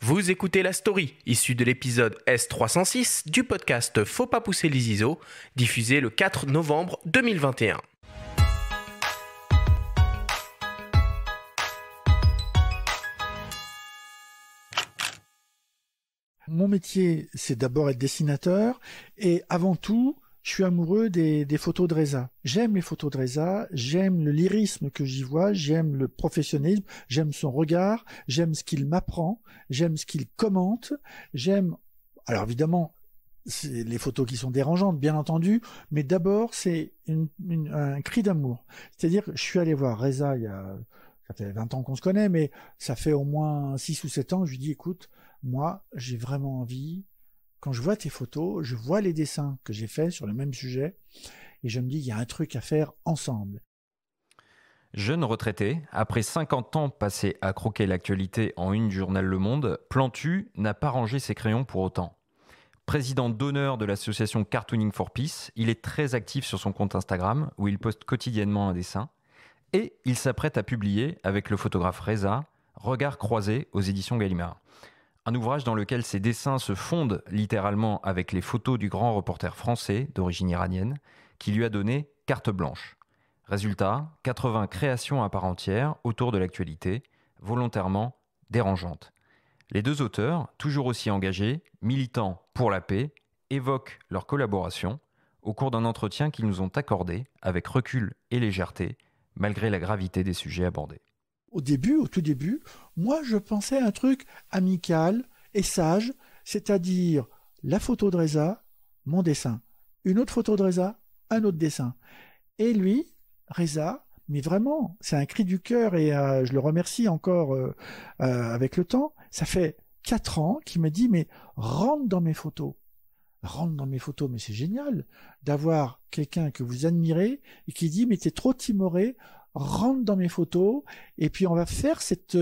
Vous écoutez La Story, issue de l'épisode S306 du podcast Faut pas pousser les ISO, diffusé le 4 novembre 2021. Mon métier, c'est d'abord être dessinateur et avant tout, je suis amoureux des photos de Reza. J'aime les photos de Reza, j'aime le lyrisme que j'y vois, j'aime le professionnalisme, j'aime son regard, j'aime ce qu'il m'apprend, j'aime ce qu'il commente, j'aime... Alors évidemment, c'est les photos qui sont dérangeantes, bien entendu, mais d'abord, c'est un cri d'amour. C'est-à-dire que je suis allé voir Reza ça fait 20 ans qu'on se connaît, mais ça fait au moins 6 ou 7 ans, je lui dis, écoute, moi, j'ai vraiment envie, quand je vois tes photos, je vois les dessins que j'ai faits sur le même sujet, et je me dis, il y a un truc à faire ensemble. Jeune retraité, après 50 ans passés à croquer l'actualité en une du journal Le Monde, Plantu n'a pas rangé ses crayons pour autant. Président d'honneur de l'association Cartooning for Peace, il est très actif sur son compte Instagram, où il poste quotidiennement un dessin, et il s'apprête à publier, avec le photographe Reza, Regards croisés aux éditions Gallimard. Un ouvrage dans lequel ses dessins se fondent littéralement avec les photos du grand reporter français d'origine iranienne qui lui a donné carte blanche. Résultat, 80 créations à part entière autour de l'actualité, volontairement dérangeantes. Les deux auteurs, toujours aussi engagés, militants pour la paix, évoquent leur collaboration au cours d'un entretien qu'ils nous ont accordé avec recul et légèreté, malgré la gravité des sujets abordés. Au tout début, moi je pensais à un truc amical et sage, c'est-à-dire la photo de Reza, mon dessin, une autre photo de Reza, un autre dessin. Et lui, Reza, mais vraiment, c'est un cri du cœur et je le remercie encore avec le temps. Ça fait 4 ans qu'il me dit, mais rentre dans mes photos, mais c'est génial d'avoir quelqu'un que vous admirez et qui dit, mais t'es trop timoré, rentre dans mes photos et puis on va faire cette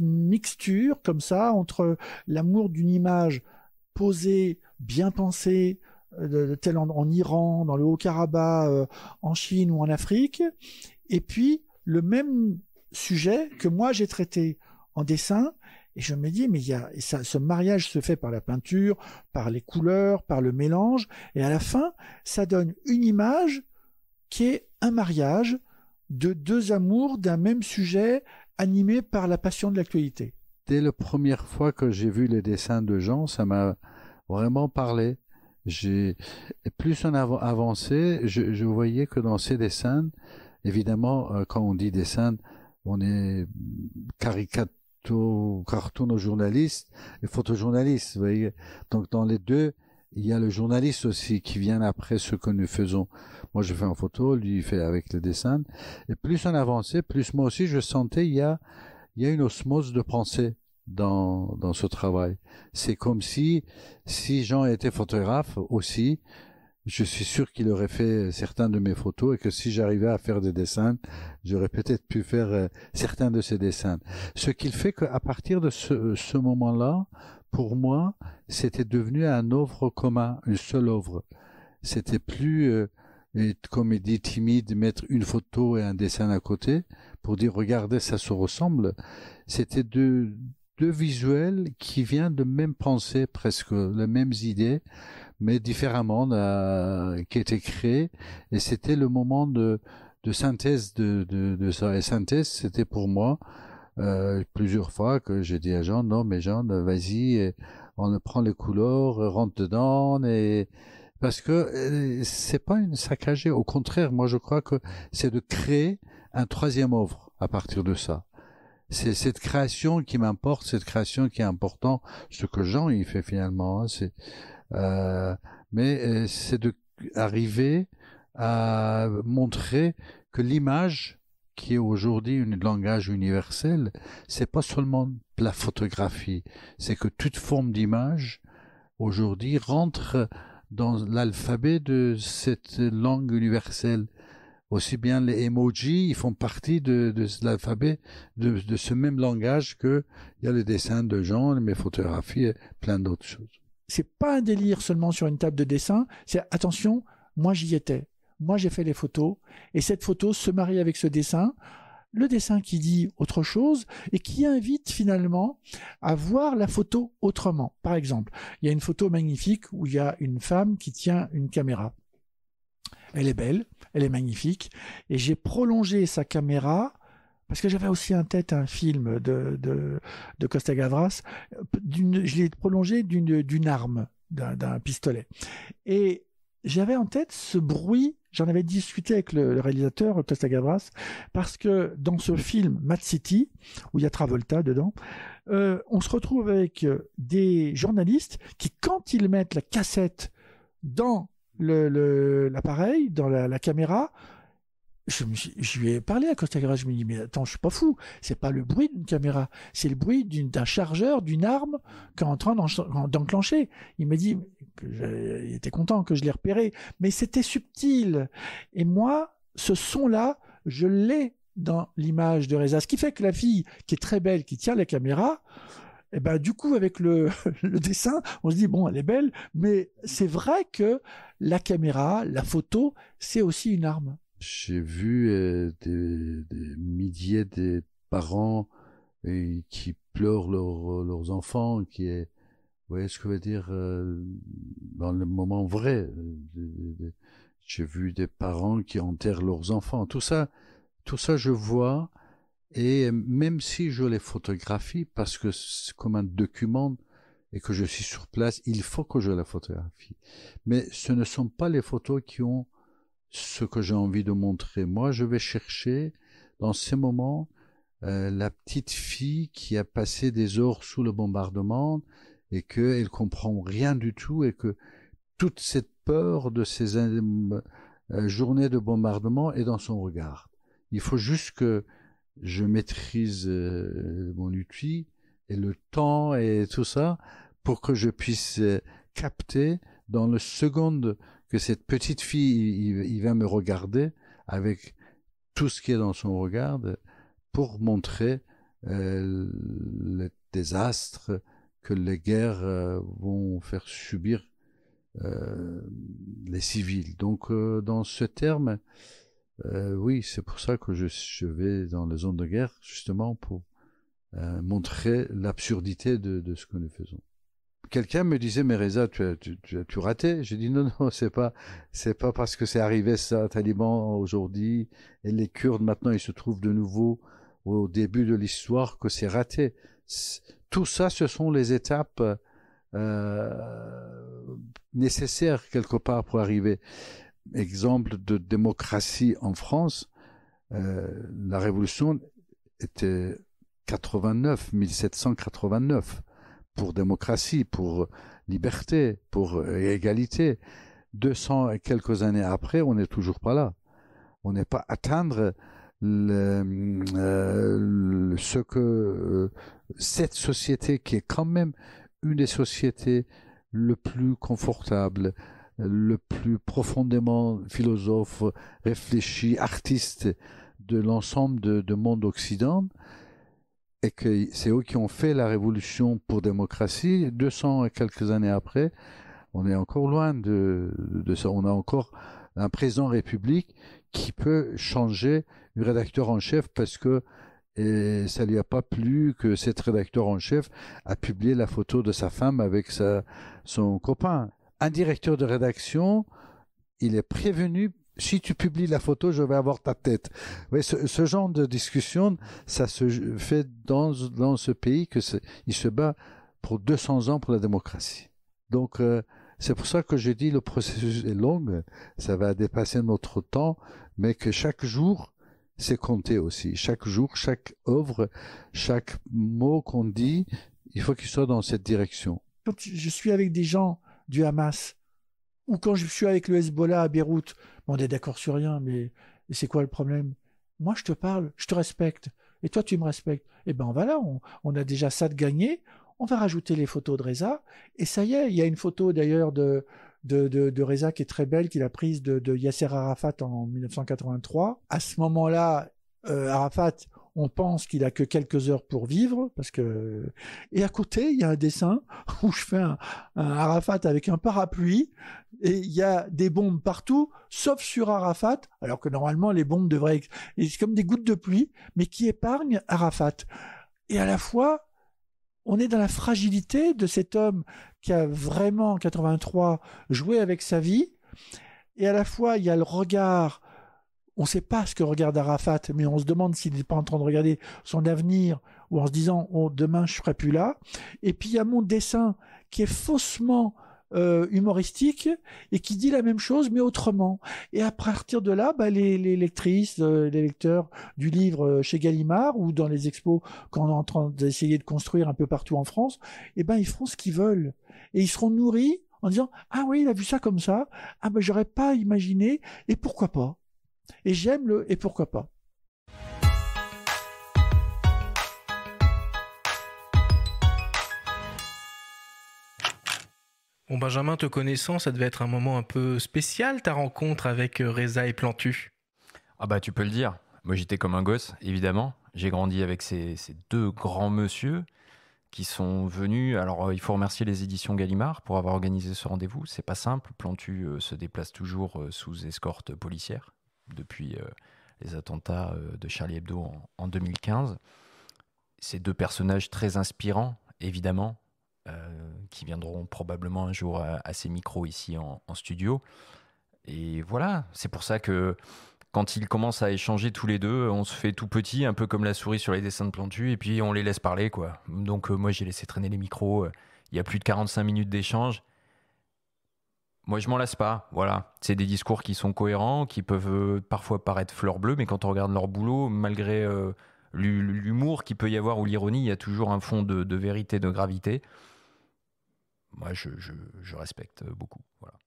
mixture comme ça entre l'amour d'une image posée, bien pensée, telle en Iran, dans le Haut-Karabakh, en Chine ou en Afrique, et puis le même sujet que moi j'ai traité en dessin. Et je me dis, mais ce mariage se fait par la peinture, par les couleurs, par le mélange, et à la fin, ça donne une image qui est un mariage de deux amours d'un même sujet animé par la passion de l'actualité. Dès la première fois que j'ai vu les dessins de Jean, ça m'a vraiment parlé. Et plus on avançait, je voyais que dans ces dessins, évidemment, quand on dit dessin, on est cartoon journaliste et photojournaliste. Vous voyez. Donc dans les deux, il y a le journaliste aussi qui vient après ce que nous faisons. Moi, je fais en photo, lui, il fait avec le dessin. Et plus on avançait, plus moi aussi, je sentais il y a une osmose de pensée dans ce travail. C'est comme si Jean était photographe aussi, je suis sûr qu'il aurait fait certains de mes photos et que si j'arrivais à faire des dessins, j'aurais peut-être pu faire certains de ces dessins. Ce qui fait qu'à partir de ce moment-là, pour moi, c'était devenu un œuvre commun, une seule œuvre. C'était plus comme il dit timide, mettre une photo et un dessin à côté pour dire regardez, ça se ressemble. C'était deux visuels qui viennent de même pensée, presque les mêmes idées, mais différemment, qui étaient créés. Et c'était le moment de synthèse de ça. Et synthèse, c'était pour moi plusieurs fois que j'ai dit à Jean, non mais Jean, vas-y, on prend les couleurs, rentre dedans, et parce que c'est pas une saccagée. Au contraire, moi je crois que c'est de créer un troisième œuvre à partir de ça. C'est cette création qui m'importe, cette création qui est importante, ce que Jean il fait finalement. Hein, mais c'est d'arriver à montrer que l'image, qui est aujourd'hui un langage universel, c'est pas seulement la photographie, c'est que toute forme d'image aujourd'hui rentre dans l'alphabet de cette langue universelle. Aussi bien les emojis, ils font partie de l'alphabet de ce même langage que il y a les dessins de Jean, mes photographies et plein d'autres choses. C'est pas un délire seulement sur une table de dessin, c'est attention, moi j'y étais. Moi j'ai fait les photos et cette photo se marie avec ce dessin. le dessin qui dit autre chose et qui invite finalement à voir la photo autrement. Par exemple, il y a une photo magnifique où il y a une femme qui tient une caméra. Elle est belle, elle est magnifique, et j'ai prolongé sa caméra parce que j'avais aussi en tête un film de Costa-Gavras. Je l'ai prolongé d'une arme, d'un pistolet. Et j'avais en tête ce bruit, j'en avais discuté avec le réalisateur Costa-Gavras, parce que dans ce film Mad City, où il y a Travolta dedans, on se retrouve avec des journalistes qui, quand ils mettent la cassette dans l'appareil, dans la caméra, je lui ai parlé à Costa Gavras, je me dis mais attends, je suis pas fou, c'est pas le bruit d'une caméra, c'est le bruit d'un chargeur, d'une arme qui est en train d'enclencher. Il m'a dit il était content que je l'ai repéré, mais c'était subtil. Et moi, ce son-là, je l'ai dans l'image de Reza. Ce qui fait que la fille, qui est très belle, qui tient la caméra, et ben du coup avec le dessin, on se dit bon, elle est belle, mais c'est vrai que la caméra, la photo, c'est aussi une arme. J'ai vu des milliers de parents qui pleurent leurs enfants, vous voyez ce que je veux dire, dans le moment vrai. J'ai vu des parents qui enterrent leurs enfants. Tout ça je vois, et même si je les photographie, parce que c'est comme un document et que je suis sur place, il faut que je la photographie. Mais ce ne sont pas les photos qui ont ce que j'ai envie de montrer. Moi, je vais chercher dans ces moments la petite fille qui a passé des heures sous le bombardement et qu'elle comprend rien du tout, et que toute cette peur de ces journées de bombardement est dans son regard. Il faut juste que je maîtrise mon outil et le temps et tout ça pour que je puisse capter dans le seconde que cette petite fille, il va me regarder avec tout ce qui est dans son regard pour montrer le désastre que les guerres vont faire subir les civils. Donc, dans ce terme, oui, c'est pour ça que je vais dans les zones de guerre, justement pour montrer l'absurdité de ce que nous faisons. Quelqu'un me disait, mais Reza, tu as raté. J'ai dit non, c'est pas parce que c'est arrivé ça, Taliban aujourd'hui, et les Kurdes maintenant ils se trouvent de nouveau au début de l'histoire, que c'est raté. Tout ça, ce sont les étapes nécessaires quelque part pour arriver. Exemple de démocratie en France, la révolution était 1789. Pour démocratie, pour liberté, pour égalité. 200 et quelques années après, on n'est toujours pas là. On n'est pas atteindre ce que cette société, qui est quand même une des sociétés le plus confortable, le plus profondément philosophe, réfléchi, artiste de l'ensemble de monde occident, et que c'est eux qui ont fait la révolution pour démocratie. 200 et quelques années après, on est encore loin de ça. On a encore un président République qui peut changer le rédacteur en chef parce que ça lui a pas plu que cet rédacteur en chef a publié la photo de sa femme avec son copain. Un directeur de rédaction, il est prévenu: si tu publies la photo, je vais avoir ta tête. Oui, ce genre de discussion, ça se fait dans ce pays il se bat pour 200 ans pour la démocratie. Donc, c'est pour ça que je dis le processus est long, ça va dépasser notre temps, mais que chaque jour, c'est compté aussi. Chaque jour, chaque œuvre, chaque mot qu'on dit, il faut qu'il soit dans cette direction. Quand je suis avec des gens du Hamas, ou quand je suis avec le Hezbollah à Beyrouth, on est d'accord sur rien, mais c'est quoi le problème? Moi, je te parle, je te respecte, et toi, tu me respectes. Eh ben voilà, on a déjà ça de gagné. On va rajouter les photos de Reza, et ça y est, il y a une photo d'ailleurs de Reza qui est très belle, qu'il a prise de Yasser Arafat en 1983. À ce moment-là, Arafat, on pense qu'il a que quelques heures pour vivre, et à côté, il y a un dessin où je fais un Arafat avec un parapluie, Et il y a des bombes partout, sauf sur Arafat, alors que normalement les bombes devraient... C'est comme des gouttes de pluie, mais qui épargnent Arafat. Et à la fois, on est dans la fragilité de cet homme qui a vraiment, en 83, joué avec sa vie. Et à la fois, il y a le regard... On ne sait pas ce que regarde Arafat, mais on se demande s'il n'est pas en train de regarder son avenir ou en se disant oh, demain je ne serai plus là. Et puis il y a mon dessin qui est faussement humoristique et qui dit la même chose mais autrement. Et à partir de là, les lectrices, les lecteurs du livre chez Gallimard ou dans les expos qu'on est en train d'essayer de construire un peu partout en France, ils feront ce qu'ils veulent. Et ils seront nourris en disant ah oui, il a vu ça comme ça, ah j'aurais pas imaginé, et pourquoi pas. Et j'aime le « et pourquoi pas ». Bon, Benjamin, te connaissant, ça devait être un moment un peu spécial, ta rencontre avec Reza et Plantu. Ah bah tu peux le dire. Moi j'étais comme un gosse, évidemment. J'ai grandi avec ces deux grands messieurs qui sont venus. Alors il faut remercier les éditions Gallimard pour avoir organisé ce rendez-vous. C'est pas simple. Plantu se déplace toujours sous escorte policière depuis les attentats de Charlie Hebdo en 2015. Ces deux personnages très inspirants, évidemment, qui viendront probablement un jour à ces micros ici en studio. Et voilà, c'est pour ça que quand ils commencent à échanger tous les deux, on se fait tout petit, un peu comme la souris sur les dessins de Plantu, et puis on les laisse parler, quoi. Donc moi, j'ai laissé traîner les micros. Il y a plus de 45 minutes d'échange. Moi, je m'en lasse pas, voilà. C'est des discours qui sont cohérents, qui peuvent parfois paraître fleur bleue, mais quand on regarde leur boulot, malgré l'humour qu'il peut y avoir ou l'ironie, il y a toujours un fond de vérité, de gravité. Moi, je respecte beaucoup, voilà.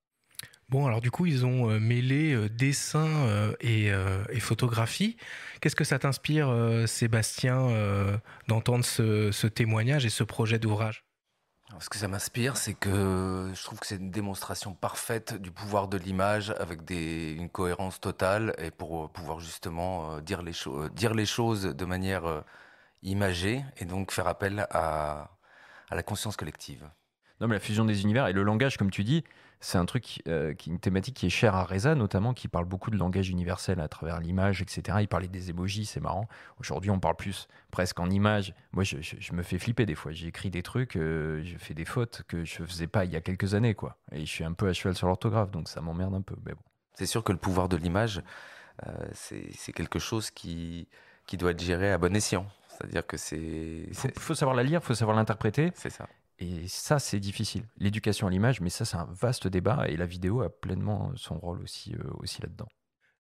Bon, alors du coup, ils ont mêlé dessin et photographie. Qu'est-ce que ça t'inspire, Sébastien, d'entendre ce témoignage et ce projet d'ouvrage ? Alors, ce que ça m'inspire, c'est que je trouve que c'est une démonstration parfaite du pouvoir de l'image avec une cohérence totale et pour pouvoir justement dire les choses de manière imagée et donc faire appel à la conscience collective. Non, mais la fusion des univers et le langage, comme tu dis, c'est un truc, une thématique qui est chère à Reza, notamment, qui parle beaucoup de langage universel à travers l'image, etc. Il parlait des emojis, c'est marrant. Aujourd'hui, on parle plus presque en images. Moi, je me fais flipper des fois. J'écris des trucs, je fais des fautes que je faisais pas il y a quelques années, quoi. Et je suis un peu à cheval sur l'orthographe, donc ça m'emmerde un peu. Mais bon. C'est sûr que le pouvoir de l'image, c'est quelque chose qui doit être géré à bon escient. C'est-à-dire que faut savoir la lire, faut savoir l'interpréter. C'est ça. Et ça, c'est difficile. L'éducation à l'image, mais ça, c'est un vaste débat et la vidéo a pleinement son rôle aussi là-dedans.